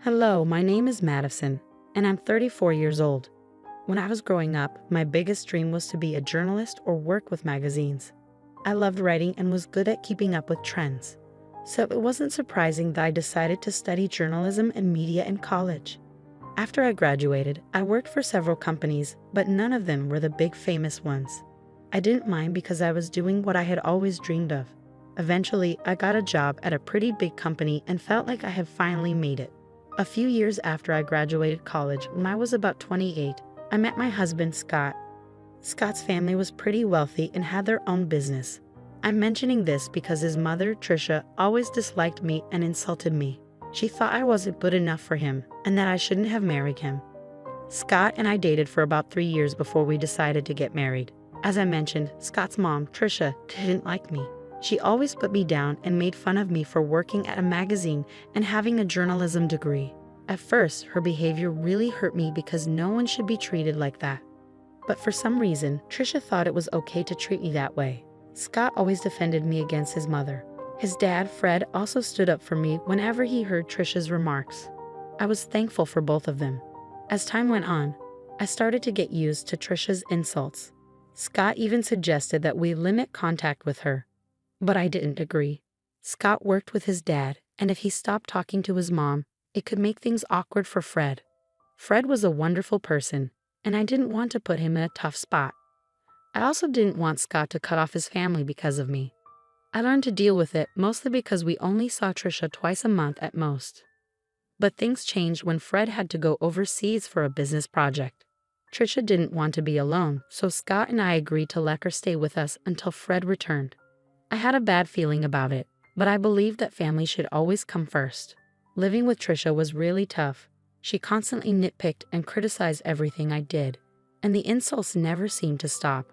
Hello, my name is Madison, and I'm 34 years old. When I was growing up, my biggest dream was to be a journalist or work with magazines. I loved writing and was good at keeping up with trends. So it wasn't surprising that I decided to study journalism and media in college. After I graduated, I worked for several companies, but none of them were the big famous ones. I didn't mind because I was doing what I had always dreamed of. Eventually, I got a job at a pretty big company and felt like I had finally made it. A few years after I graduated college, when I was about 28, I met my husband, Scott. Scott's family was pretty wealthy and had their own business. I'm mentioning this because his mother, Trisha, always disliked me and insulted me. She thought I wasn't good enough for him and that I shouldn't have married him. Scott and I dated for about 3 years before we decided to get married. As I mentioned, Scott's mom, Trisha, didn't like me. She always put me down and made fun of me for working at a magazine and having a journalism degree. At first, her behavior really hurt me because no one should be treated like that. But for some reason, Trisha thought it was okay to treat me that way. Scott always defended me against his mother. His dad, Fred, also stood up for me whenever he heard Trisha's remarks. I was thankful for both of them. As time went on, I started to get used to Trisha's insults. Scott even suggested that we limit contact with her. But I didn't agree. Scott worked with his dad, and if he stopped talking to his mom, it could make things awkward for Fred. Fred was a wonderful person, and I didn't want to put him in a tough spot. I also didn't want Scott to cut off his family because of me. I learned to deal with it mostly because we only saw Trisha twice a month at most. But things changed when Fred had to go overseas for a business project. Trisha didn't want to be alone, so Scott and I agreed to let her stay with us until Fred returned. I had a bad feeling about it, but I believed that family should always come first. Living with Trisha was really tough. She constantly nitpicked and criticized everything I did, and the insults never seemed to stop.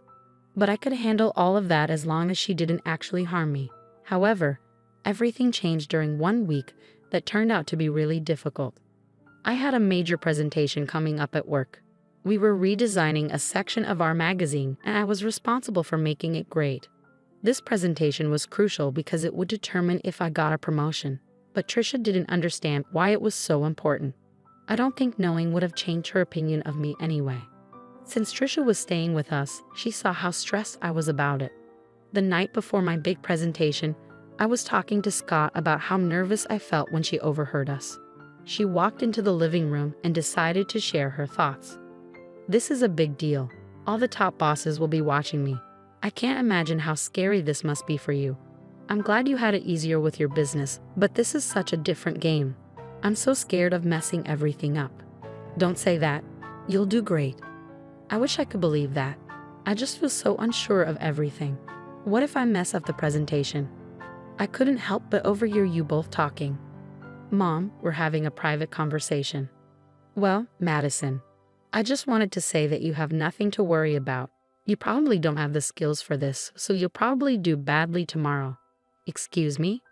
But I could handle all of that as long as she didn't actually harm me. However, everything changed during one week that turned out to be really difficult. I had a major presentation coming up at work. We were redesigning a section of our magazine, and I was responsible for making it great. This presentation was crucial because it would determine if I got a promotion, but Trisha didn't understand why it was so important. I don't think knowing would have changed her opinion of me anyway. Since Trisha was staying with us, she saw how stressed I was about it. The night before my big presentation, I was talking to Scott about how nervous I felt when she overheard us. She walked into the living room and decided to share her thoughts. "This is a big deal. All the top bosses will be watching me. I can't imagine how scary this must be for you. I'm glad you had it easier with your business, but this is such a different game. I'm so scared of messing everything up." "Don't say that. You'll do great." I wish I could believe that. I just feel so unsure of everything. What if I mess up the presentation? I couldn't help but overhear you both talking. "Mom, we're having a private conversation." "Well, Madison, I just wanted to say that you have nothing to worry about. You probably don't have the skills for this, so you'll probably do badly tomorrow." "Excuse me?"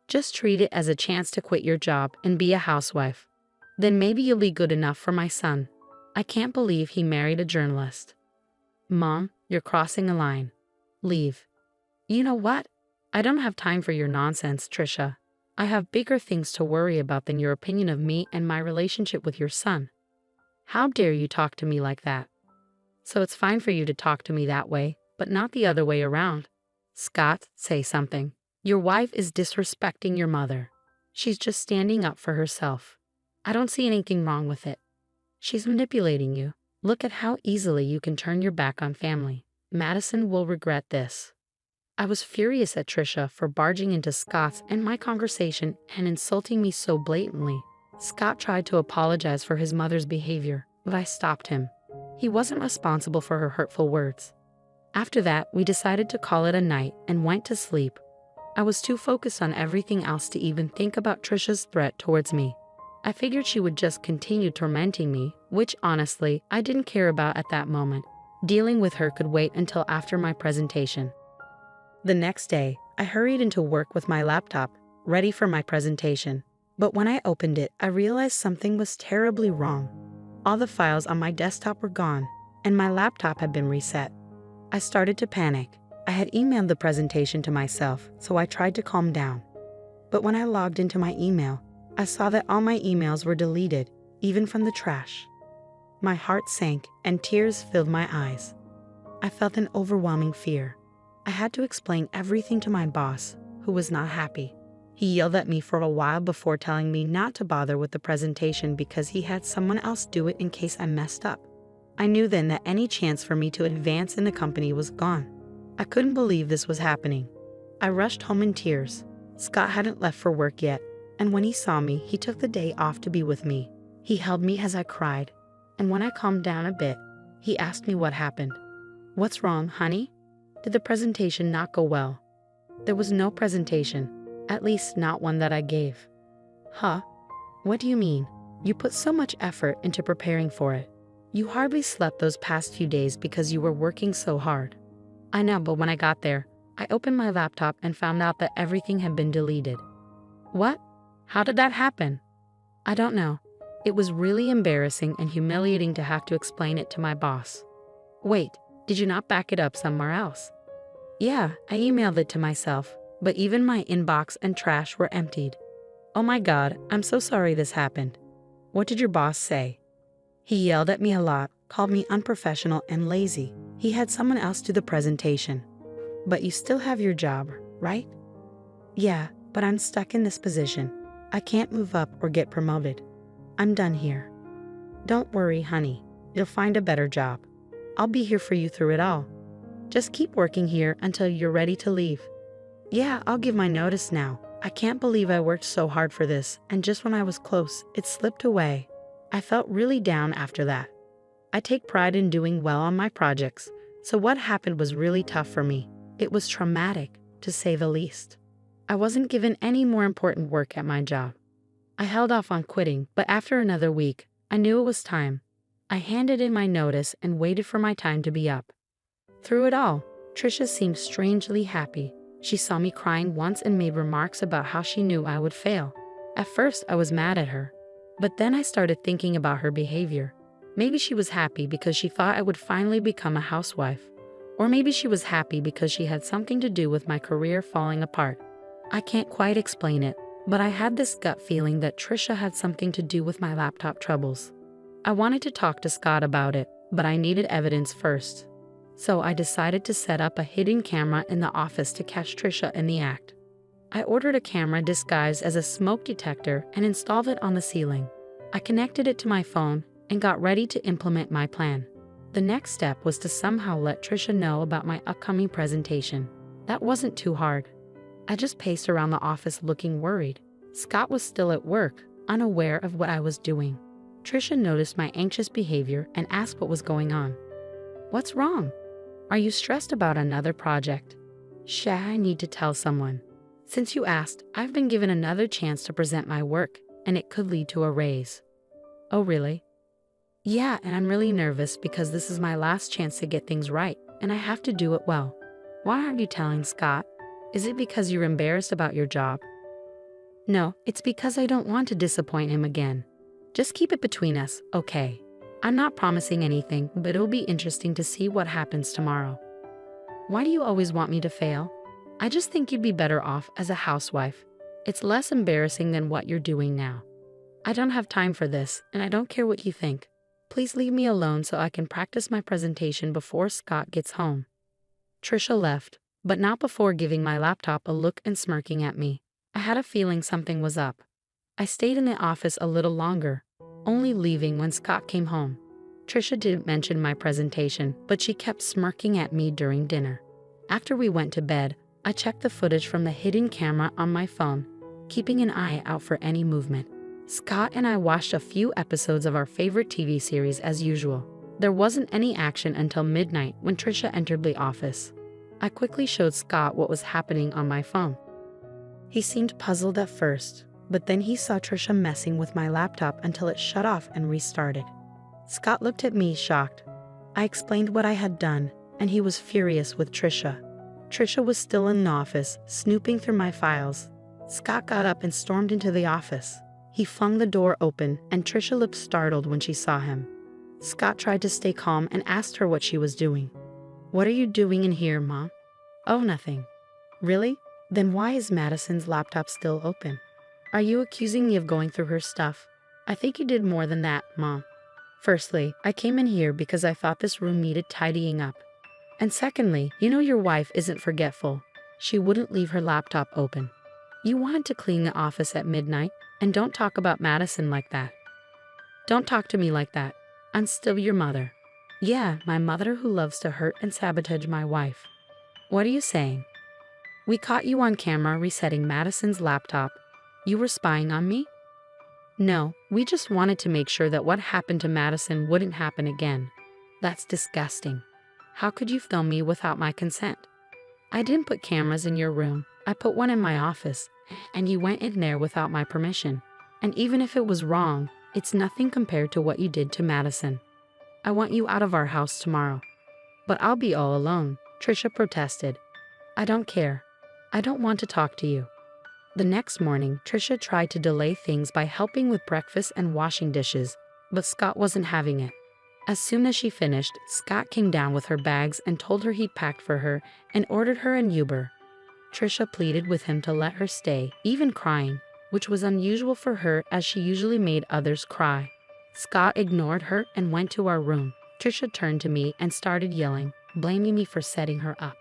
"Just treat it as a chance to quit your job and be a housewife. Then maybe you'll be good enough for my son. I can't believe he married a journalist." "Mom, you're crossing a line. Leave." "You know what? I don't have time for your nonsense, Trisha. I have bigger things to worry about than your opinion of me and my relationship with your son." "How dare you talk to me like that?" "So it's fine for you to talk to me that way, but not the other way around." "Scott, say something. Your wife is disrespecting your mother. She's just standing up for herself. I don't see anything wrong with it. She's manipulating you. Look at how easily you can turn your back on family. Madison will regret this." I was furious at Trisha for barging into Scott's and my conversation and insulting me so blatantly. Scott tried to apologize for his mother's behavior, but I stopped him. He wasn't responsible for her hurtful words. After that, we decided to call it a night and went to sleep. I was too focused on everything else to even think about Trisha's threat towards me. I figured she would just continue tormenting me, which honestly, I didn't care about at that moment. Dealing with her could wait until after my presentation. The next day, I hurried into work with my laptop, ready for my presentation. But when I opened it, I realized something was terribly wrong. All the files on my desktop were gone, and my laptop had been reset. I started to panic. I had emailed the presentation to myself, so I tried to calm down. But when I logged into my email, I saw that all my emails were deleted, even from the trash. My heart sank and tears filled my eyes. I felt an overwhelming fear. I had to explain everything to my boss, who was not happy. He yelled at me for a while before telling me not to bother with the presentation because he had someone else do it in case I messed up. I knew then that any chance for me to advance in the company was gone. I couldn't believe this was happening. I rushed home in tears. Scott hadn't left for work yet, and when he saw me, he took the day off to be with me. He held me as I cried, and when I calmed down a bit, he asked me what happened. "What's wrong, honey? Did the presentation not go well?" "There was no presentation, at least not one that I gave." "Huh? What do you mean? You put so much effort into preparing for it. You hardly slept those past few days because you were working so hard." "I know, but when I got there, I opened my laptop and found out that everything had been deleted." "What? How did that happen?" "I don't know. It was really embarrassing and humiliating to have to explain it to my boss." "Wait, did you not back it up somewhere else?" "Yeah, I emailed it to myself, but even my inbox and trash were emptied." "Oh my God, I'm so sorry this happened." "What did your boss say?" "He yelled at me a lot, called me unprofessional and lazy. He had someone else do the presentation." "But you still have your job, right?" "Yeah, but I'm stuck in this position. I can't move up or get promoted. I'm done here." "Don't worry, honey. You'll find a better job. I'll be here for you through it all. Just keep working here until you're ready to leave." "Yeah, I'll give my notice now. I can't believe I worked so hard for this, and just when I was close, it slipped away." I felt really down after that. I take pride in doing well on my projects, so what happened was really tough for me. It was traumatic, to say the least. I wasn't given any more important work at my job. I held off on quitting, but after another week, I knew it was time. I handed in my notice and waited for my time to be up. Through it all, Trisha seemed strangely happy. She saw me crying once and made remarks about how she knew I would fail. At first, I was mad at her, but then I started thinking about her behavior. Maybe she was happy because she thought I would finally become a housewife. Or maybe she was happy because she had something to do with my career falling apart. I can't quite explain it, but I had this gut feeling that Trisha had something to do with my laptop troubles. I wanted to talk to Scott about it, but I needed evidence first. So I decided to set up a hidden camera in the office to catch Trisha in the act. I ordered a camera disguised as a smoke detector and installed it on the ceiling. I connected it to my phone and got ready to implement my plan. The next step was to somehow let Trisha know about my upcoming presentation. That wasn't too hard. I just paced around the office looking worried. Scott was still at work, unaware of what I was doing. Trisha noticed my anxious behavior and asked what was going on. "What's wrong? Are you stressed about another project?" "I need to tell someone. Since you asked, I've been given another chance to present my work, and it could lead to a raise." "Oh, really?" "Yeah, and I'm really nervous because this is my last chance to get things right, and I have to do it well." "Why aren't you telling Scott? Is it because you're embarrassed about your job?" "No, it's because I don't want to disappoint him again. Just keep it between us, okay? I'm not promising anything, but it'll be interesting to see what happens tomorrow." "Why do you always want me to fail? I just think you'd be better off as a housewife. It's less embarrassing than what you're doing now." "I don't have time for this, and I don't care what you think. Please leave me alone so I can practice my presentation before Scott gets home." Trisha left, but not before giving my laptop a look and smirking at me. I had a feeling something was up. I stayed in the office a little longer, only leaving when Scott came home. Trisha didn't mention my presentation, but she kept smirking at me during dinner. After we went to bed, I checked the footage from the hidden camera on my phone, keeping an eye out for any movement. Scott and I watched a few episodes of our favorite TV series as usual. There wasn't any action until midnight when Trisha entered the office. I quickly showed Scott what was happening on my phone. He seemed puzzled at first, but then he saw Trisha messing with my laptop until it shut off and restarted. Scott looked at me shocked. I explained what I had done, and he was furious with Trisha. Trisha was still in the office, snooping through my files. Scott got up and stormed into the office. He flung the door open, and Trisha looked startled when she saw him. Scott tried to stay calm and asked her what she was doing. "What are you doing in here, Mom?" "Oh, nothing." "Really? Then why is Madison's laptop still open?" Are you accusing me of going through her stuff? I think you did more than that, Mom. Firstly, I came in here because I thought this room needed tidying up. And secondly, you know your wife isn't forgetful. She wouldn't leave her laptop open. You wanted to clean the office at midnight, and don't talk about Madison like that. Don't talk to me like that. I'm still your mother. Yeah, my mother who loves to hurt and sabotage my wife. What are you saying? We caught you on camera resetting Madison's laptop. You were spying on me? No, we just wanted to make sure that what happened to Madison wouldn't happen again. That's disgusting. How could you film me without my consent? I didn't put cameras in your room. I put one in my office, and you went in there without my permission. And even if it was wrong, it's nothing compared to what you did to Madison. I want you out of our house tomorrow. But I'll be all alone, Trisha protested. I don't care. I don't want to talk to you. The next morning, Trisha tried to delay things by helping with breakfast and washing dishes, but Scott wasn't having it. As soon as she finished, Scott came down with her bags and told her he'd packed for her and ordered her an Uber. Trisha pleaded with him to let her stay, even crying, which was unusual for her as she usually made others cry. Scott ignored her and went to our room. Trisha turned to me and started yelling, blaming me for setting her up.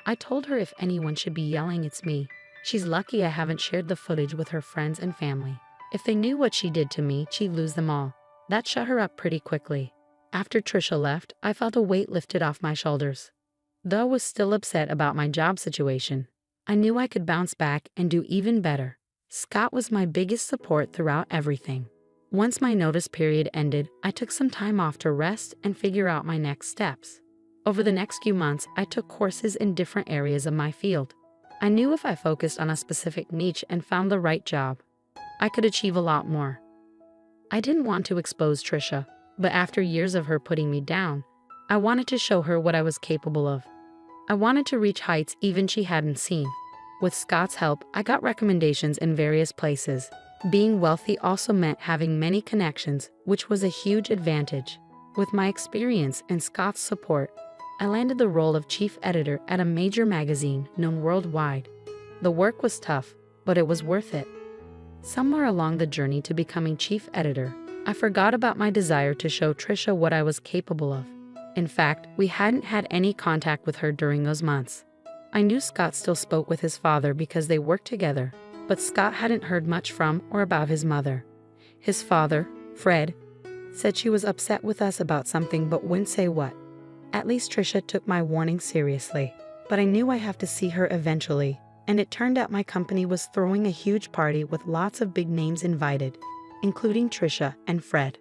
I told her if anyone should be yelling, it's me. She's lucky I haven't shared the footage with her friends and family. If they knew what she did to me, she'd lose them all. That shut her up pretty quickly. After Trisha left, I felt a weight lifted off my shoulders. Though I was still upset about my job situation, I knew I could bounce back and do even better. Scott was my biggest support throughout everything. Once my notice period ended, I took some time off to rest and figure out my next steps. Over the next few months, I took courses in different areas of my field. I knew if I focused on a specific niche and found the right job, I could achieve a lot more. I didn't want to expose Trisha, but after years of her putting me down, I wanted to show her what I was capable of. I wanted to reach heights even she hadn't seen. With Scott's help, I got recommendations in various places. Being wealthy also meant having many connections, which was a huge advantage. With my experience and Scott's support, I landed the role of chief editor at a major magazine known worldwide. The work was tough, but it was worth it. Somewhere along the journey to becoming chief editor, I forgot about my desire to show Trisha what I was capable of. In fact, we hadn't had any contact with her during those months. I knew Scott still spoke with his father because they worked together, but Scott hadn't heard much from or about his mother. His father, Fred, said she was upset with us about something but wouldn't say what. At least Trisha took my warning seriously, but I knew I'd have to see her eventually, and it turned out my company was throwing a huge party with lots of big names invited, including Trisha and Fred.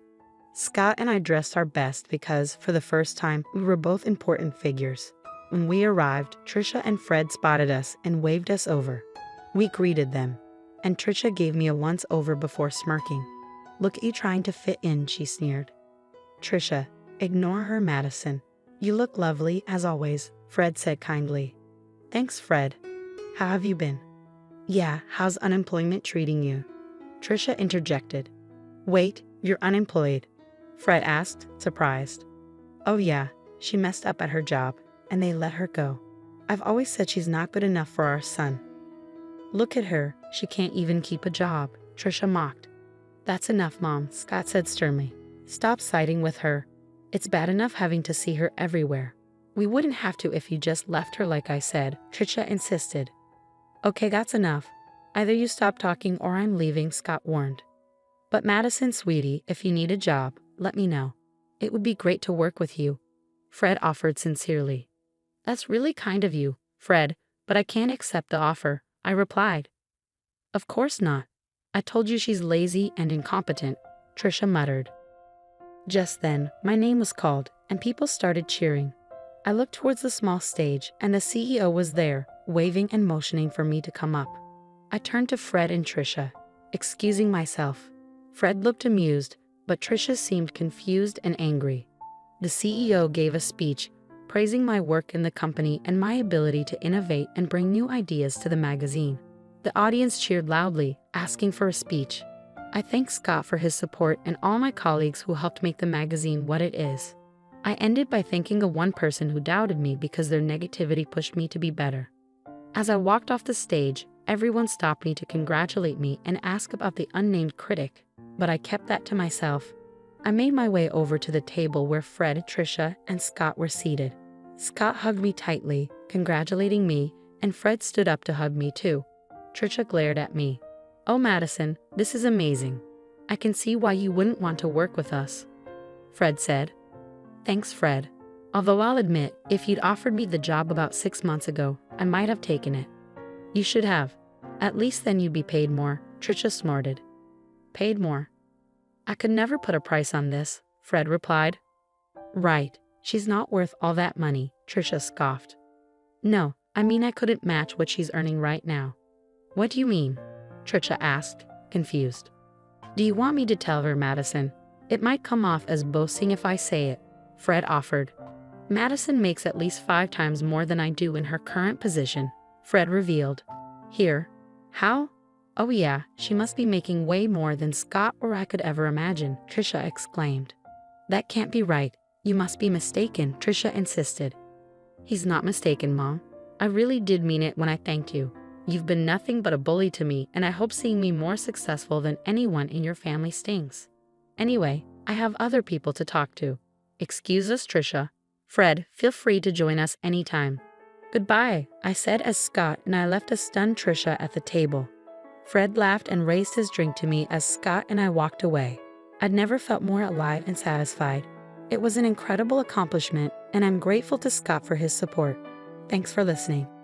Scott and I dressed our best because, for the first time, we were both important figures. When we arrived, Trisha and Fred spotted us and waved us over. We greeted them, and Trisha gave me a once-over before smirking. "Look at you trying to fit in," she sneered. "Trisha, ignore her, Madison. You look lovely, as always," Fred said kindly. "Thanks, Fred. How have you been?" "Yeah, how's unemployment treating you?" Trisha interjected. "Wait, you're unemployed?" Fred asked, surprised. "Oh yeah, she messed up at her job, and they let her go. I've always said she's not good enough for our son." "Look at her, she can't even keep a job," Trisha mocked. "That's enough, Mom," Scott said sternly. "Stop siding with her. It's bad enough having to see her everywhere. We wouldn't have to if you just left her like I said," Trisha insisted. "Okay, that's enough. Either you stop talking or I'm leaving," Scott warned. "But Madison, sweetie, if you need a job, let me know. It would be great to work with you," Fred offered sincerely. "That's really kind of you, Fred, but I can't accept the offer," I replied. "Of course not. I told you she's lazy and incompetent," Trisha muttered. Just then, my name was called, and people started cheering. I looked towards the small stage, and the CEO was there, waving and motioning for me to come up. I turned to Fred and Trisha, excusing myself. Fred looked amused, but Trisha seemed confused and angry. The CEO gave a speech, praising my work in the company and my ability to innovate and bring new ideas to the magazine. The audience cheered loudly, asking for a speech. I thanked Scott for his support and all my colleagues who helped make the magazine what it is. I ended by thanking the one person who doubted me because their negativity pushed me to be better. As I walked off the stage, Everyone stopped me to congratulate me and ask about the unnamed critic, but I kept that to myself. I made my way over to the table where Fred, Trisha, and Scott were seated. Scott hugged me tightly, congratulating me, and Fred stood up to hug me too. Trisha glared at me. "Oh, Madison, this is amazing. I can see why you wouldn't want to work with us," Fred said. "Thanks, Fred. Although I'll admit, if you'd offered me the job about 6 months ago, I might have taken it." "You should have. At least then you'd be paid more," Trisha snorted. "Paid more? I could never put a price on this," Fred replied. "Right, she's not worth all that money," Trisha scoffed. "No, I mean I couldn't match what she's earning right now." "What do you mean?" Trisha asked, confused. "Do you want me to tell her, Madison? It might come off as boasting if I say it," Fred offered. "Madison makes at least 5 times more than I do in her current position," Fred revealed. "Here? How? Oh yeah, she must be making way more than Scott or I could ever imagine," Trisha exclaimed. "That can't be right. You must be mistaken," Trisha insisted. "He's not mistaken, Mom. I really did mean it when I thanked you. You've been nothing but a bully to me, and I hope seeing me more successful than anyone in your family stings. Anyway, I have other people to talk to. Excuse us, Trisha. Fred, feel free to join us anytime." "Goodbye," I said as Scott and I left a stunned Trisha at the table. Fred laughed and raised his drink to me as Scott and I walked away. I'd never felt more alive and satisfied. It was an incredible accomplishment, and I'm grateful to Scott for his support. Thanks for listening.